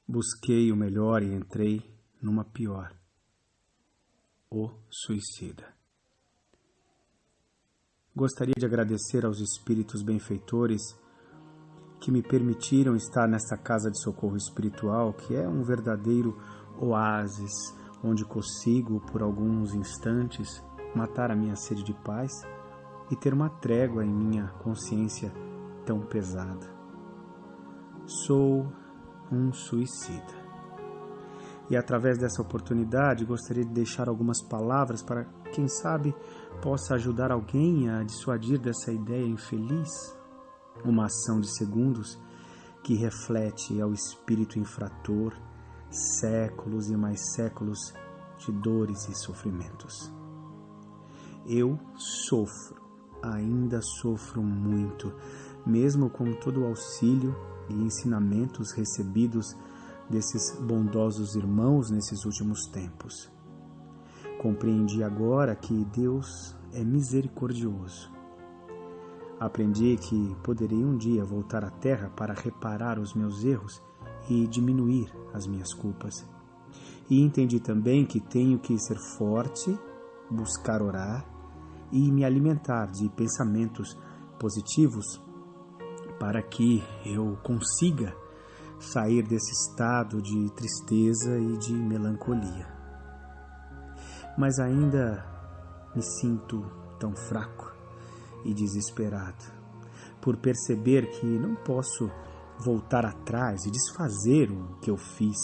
Busquei o melhor e entrei numa pior: o suicida. Gostaria de agradecer aos espíritos benfeitores que me permitiram estar nesta casa de socorro espiritual, que é um verdadeiro oásis, onde consigo, por alguns instantes, matar a minha sede de paz e ter uma trégua em minha consciência tão pesada. Sou um suicida. E através dessa oportunidade gostaria de deixar algumas palavras para, quem sabe, possa ajudar alguém a dissuadir dessa ideia infeliz. Uma ação de segundos que reflete ao espírito infrator séculos e mais séculos de dores e sofrimentos. Eu sofro, ainda sofro muito, mesmo com todo o auxílio e ensinamentos recebidos desses bondosos irmãos nesses últimos tempos. Compreendi agora que Deus é misericordioso. Aprendi que poderei um dia voltar à Terra para reparar os meus erros e diminuir as minhas culpas. E entendi também que tenho que ser forte, buscar orar e me alimentar de pensamentos positivos para que eu consiga sair desse estado de tristeza e de melancolia. Mas ainda me sinto tão fraco e desesperado por perceber que não posso voltar atrás e desfazer o que eu fiz,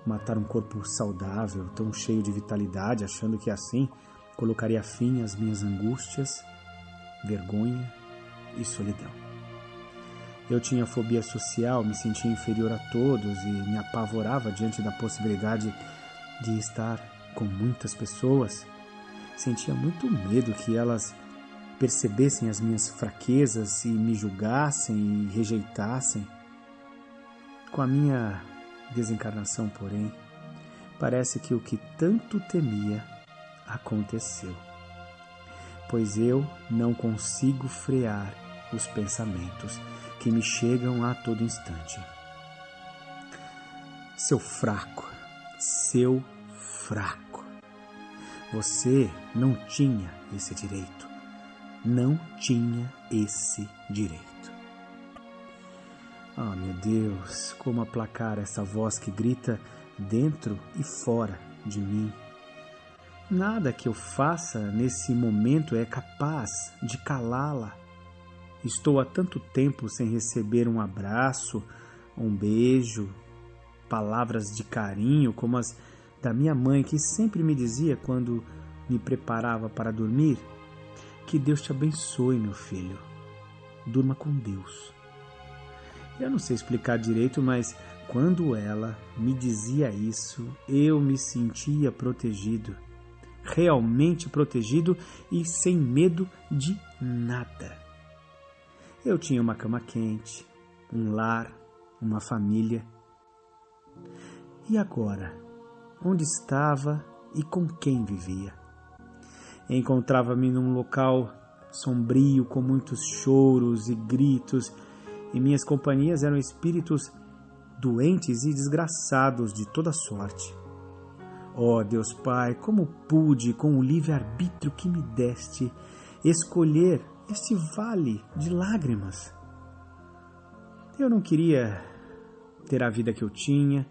matar um corpo saudável, tão cheio de vitalidade, achando que assim colocaria fim às minhas angústias, vergonha e solidão. Eu tinha fobia social, me sentia inferior a todos e me apavorava diante da possibilidade de estar com muitas pessoas. Sentia muito medo que elas percebessem as minhas fraquezas e me julgassem e rejeitassem. Com a minha desencarnação, porém, parece que o que tanto temia aconteceu, pois eu não consigo frear os pensamentos que me chegam a todo instante. Seu fraco, você não tinha esse direito. Não tinha esse direito. Ah, meu Deus, como aplacar essa voz que grita dentro e fora de mim? Nada que eu faça nesse momento é capaz de calá-la. Estou há tanto tempo sem receber um abraço, um beijo, palavras de carinho como as da minha mãe, que sempre me dizia quando me preparava para dormir: que Deus te abençoe, meu filho. Durma com Deus. Eu não sei explicar direito, mas quando ela me dizia isso, eu me sentia protegido. Realmente protegido e sem medo de nada. Eu tinha uma cama quente, um lar, uma família. E agora? Onde estava e com quem vivia? Encontrava-me num local sombrio, com muitos choros e gritos, e minhas companhias eram espíritos doentes e desgraçados de toda sorte. Ó Deus Pai, como pude, com o livre-arbítrio que me deste, escolher este vale de lágrimas? Eu não queria ter a vida que eu tinha,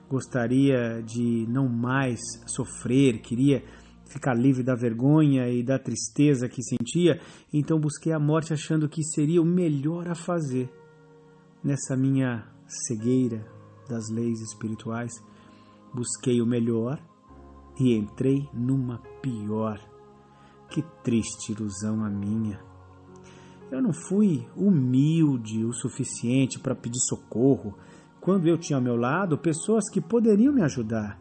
gostaria de não mais sofrer, queria ficar livre da vergonha e da tristeza que sentia, então busquei a morte achando que seria o melhor a fazer. Nessa minha cegueira das leis espirituais, busquei o melhor e entrei numa pior. Que triste ilusão a minha. Eu não fui humilde o suficiente para pedir socorro, quando eu tinha ao meu lado pessoas que poderiam me ajudar.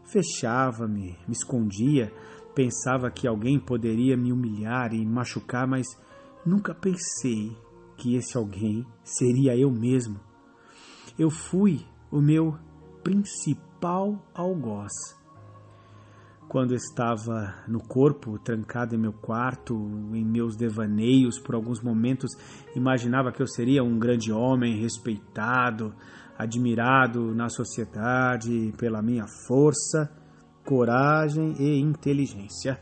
Fechava-me, me escondia, pensava que alguém poderia me humilhar e machucar, mas nunca pensei que esse alguém seria eu mesmo. Eu fui o meu principal algoz. Quando estava no corpo, trancado em meu quarto, em meus devaneios, por alguns momentos imaginava que eu seria um grande homem respeitado, admirado na sociedade pela minha força, coragem e inteligência.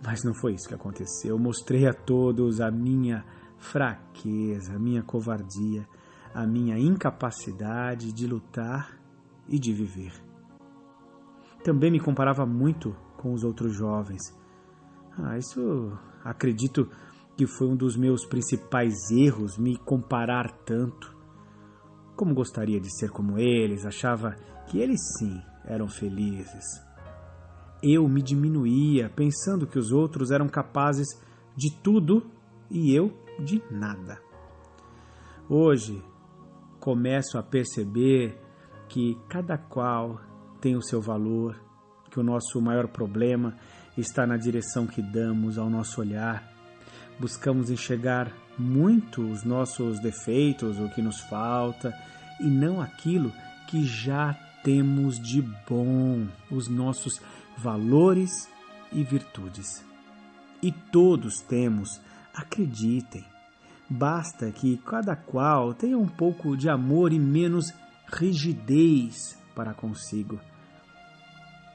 Mas não foi isso que aconteceu. Eu mostrei a todos a minha fraqueza, a minha covardia, a minha incapacidade de lutar e de viver. Também me comparava muito com os outros jovens. Isso acredito que foi um dos meus principais erros, me comparar tanto. Como gostaria de ser como eles, achava que eles sim eram felizes. Eu me diminuía, pensando que os outros eram capazes de tudo e eu de nada. Hoje, começo a perceber que cada qual tem o seu valor, que o nosso maior problema está na direção que damos ao nosso olhar. Buscamos enxergar muito os nossos defeitos, o que nos falta, e não aquilo que já temos de bom, os nossos valores e virtudes. E todos temos, acreditem. Basta que cada qual tenha um pouco de amor e menos rigidez para consigo.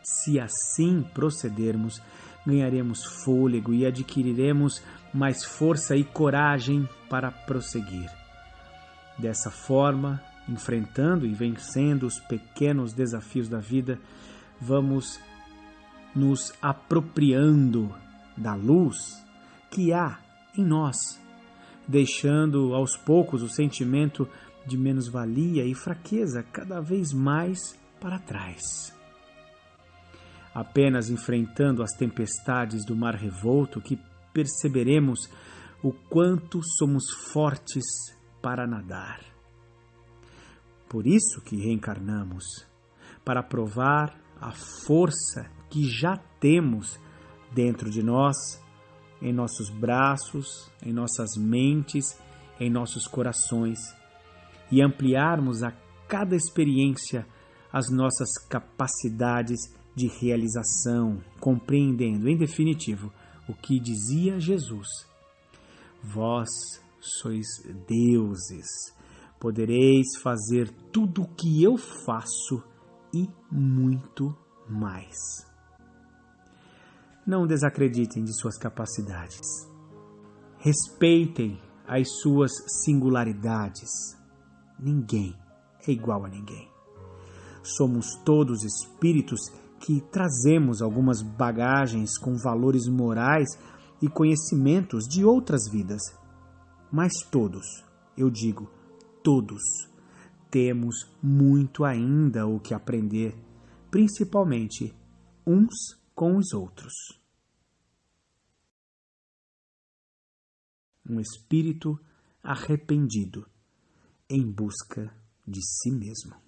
Se assim procedermos, ganharemos fôlego e adquiriremos mais força e coragem para prosseguir. Dessa forma, enfrentando e vencendo os pequenos desafios da vida, vamos nos apropriando da luz que há em nós, deixando aos poucos o sentimento de menos-valia e fraqueza cada vez mais para trás. Apenas enfrentando as tempestades do mar revolto que perceberemos o quanto somos fortes para nadar. Por isso que reencarnamos, para provar a força que já temos dentro de nós, em nossos braços, em nossas mentes, em nossos corações, e ampliarmos a cada experiência as nossas capacidades de realização, compreendendo, em definitivo, o que dizia Jesus: vós sois deuses, podereis fazer tudo o que eu faço e muito mais. Não desacreditem de suas capacidades. Respeitem as suas singularidades. Ninguém é igual a ninguém. Somos todos espíritos que trazemos algumas bagagens com valores morais e conhecimentos de outras vidas. Mas todos, eu digo, todos, temos muito ainda o que aprender, principalmente uns com os outros. Um espírito arrependido em busca de si mesmo.